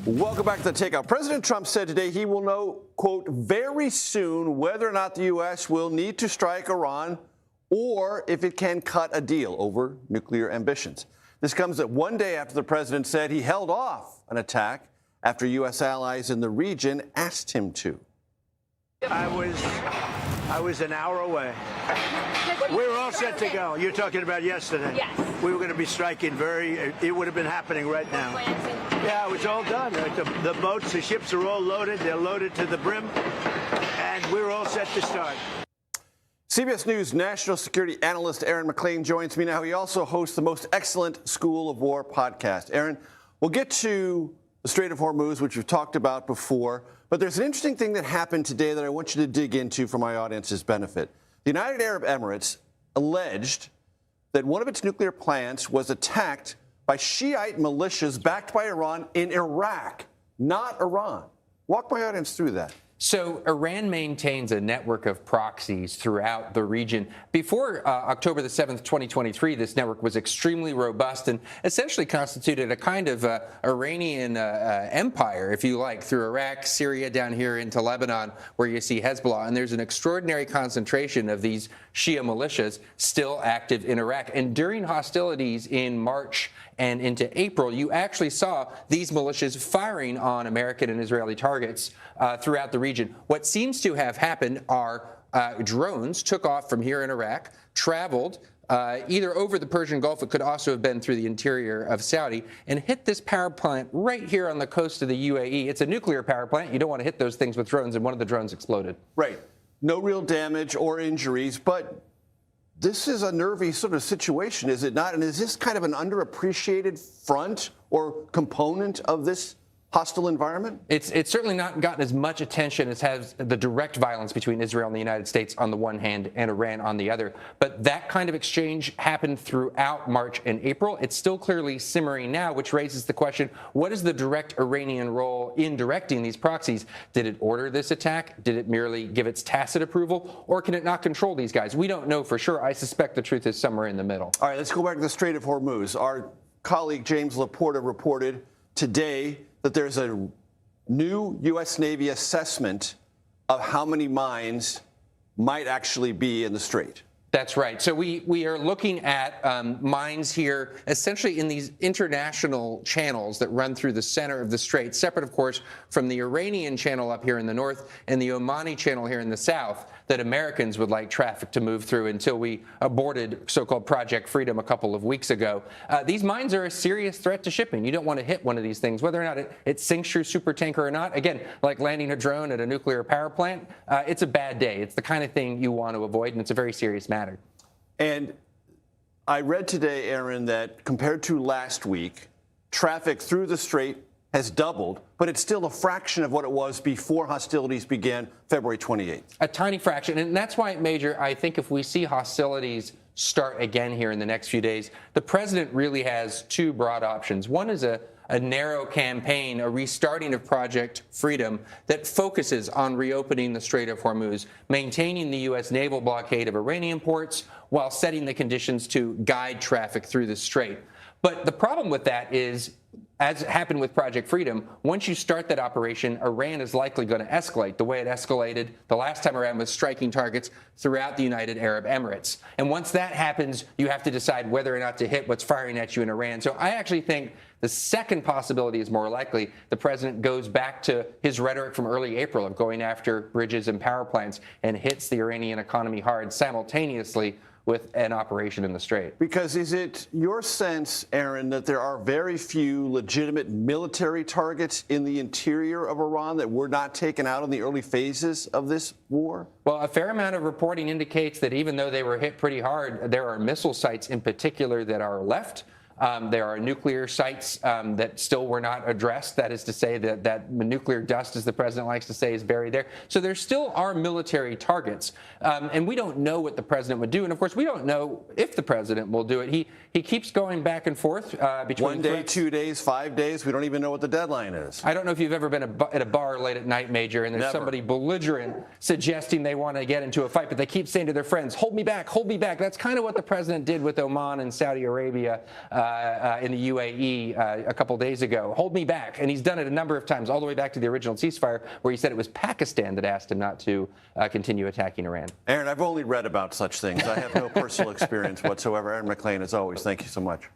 Welcome back to the Takeout. President Trump said today he will know, quote, very soon whether or not the U.S. will need to strike Iran or if it can cut a deal over nuclear ambitions. This comes at one day after the president said he held off an attack after U.S. allies in the region asked him to. I was an hour away. We were all set to go. You're talking about yesterday. Yes. We were going to be striking it would have been happening right now. Yeah, it was all done. The boats, the ships are all loaded. They're loaded to the brim. And we're all set to start. CBS News national security analyst Aaron MacLean joins me now. He also hosts the Most Excellent School of War podcast. Aaron, we'll get to the Strait of Hormuz, which we've talked about before, but there's an interesting thing that happened today that I want you to dig into for my audience's benefit. The United Arab Emirates alleged that one of its nuclear plants was attacked by Shiite militias backed by Iran in Iraq, not Iran. Walk my audience through that. So Iran maintains a network of proxies throughout the region. Before October the 7th, 2023, this network was extremely robust and essentially constituted a kind of Iranian empire, if you like, through Iraq, Syria, down here into Lebanon, where you see Hezbollah. And there's an extraordinary concentration of these Shia militias still active in Iraq. And during hostilities in March and into April, you actually saw these militias firing on American and Israeli targets throughout the region. What seems to have happened are drones took off from here in Iraq, traveled either over the Persian Gulf, it could also have been through the interior of Saudi, and hit this power plant right here on the coast of the UAE. It's a nuclear power plant. You don't want to hit those things with drones, and one of the drones exploded. Right. No real damage or injuries, but this is a nervy sort of situation, is it not? And is this kind of an underappreciated front or component of this hostile environment? It's certainly not gotten as much attention as has the direct violence between Israel and the United States on the one hand and Iran on the other. But that kind of exchange happened throughout March and April. It's still clearly simmering now, which raises the question, what is the direct Iranian role in directing these proxies? Did it order this attack? Did it merely give its tacit approval? Or can it not control these guys? We don't know for sure. I suspect the truth is somewhere in the middle. All right, let's go back to the Strait of Hormuz. Our colleague James Laporta reported today that there's a new U.S. Navy assessment of how many mines might actually be in the strait. That's right. So we are looking at mines here essentially in these international channels that run through the center of the strait, separate, of course, from the Iranian channel up here in the north and the Omani channel here in the south that Americans would like traffic to move through until we aborted so-called Project Freedom a couple of weeks ago. These mines are a serious threat to shipping. You don't want to hit one of these things, whether or not it sinks your supertanker or not. Again, like landing a drone at a nuclear power plant, it's a bad day. It's the kind of thing you want to avoid, and it's a very serious matter. And I read today, Aaron, that compared to last week, traffic through the strait has doubled, but it's still a fraction of what it was before hostilities began February 28th. A tiny fraction. And that's why, Major, I think if we see hostilities start again here in the next few days, the president really has two broad options. One is a narrow campaign, a restarting of Project Freedom that focuses on reopening the Strait of Hormuz, maintaining the U.S. naval blockade of Iranian ports while setting the conditions to guide traffic through the strait. But the problem with that is, as happened with Project Freedom, once you start that operation, Iran is likely going to escalate the way it escalated the last time Iran was striking targets throughout the United Arab Emirates. And once that happens, you have to decide whether or not to hit what's firing at you in Iran. So I actually think the second possibility is more likely. The president goes back to his rhetoric from early April of going after bridges and power plants and hits the Iranian economy hard simultaneously with an operation in the strait. Because is it your sense, Aaron, that there are very few legitimate military targets in the interior of Iran that were not taken out in the early phases of this war? Well, a fair amount of reporting indicates that even though they were hit pretty hard, there are missile sites in particular that are left. There are nuclear sites that still were not addressed. That is to say that nuclear dust, as the president likes to say, is buried there. So there still are military targets. And we don't know what the president would do. And, of course, we don't know if the president will do it. He keeps going back and forth between 1 day, 2 days, 5 days. We don't even know what the deadline is. I don't know if you've ever been at a bar late at night, Major, and there's somebody belligerent suggesting they want to get into a fight, but they keep saying to their friends, hold me back, hold me back. That's kind of what the president did with Oman and Saudi Arabia in the UAE a couple days ago. Hold me back. And he's done it a number of times, all the way back to the original ceasefire, where he said it was Pakistan that asked him not to continue attacking Iran. Aaron, I've only read about such things. I have no personal experience whatsoever. Aaron MacLean, as always, thank you so much.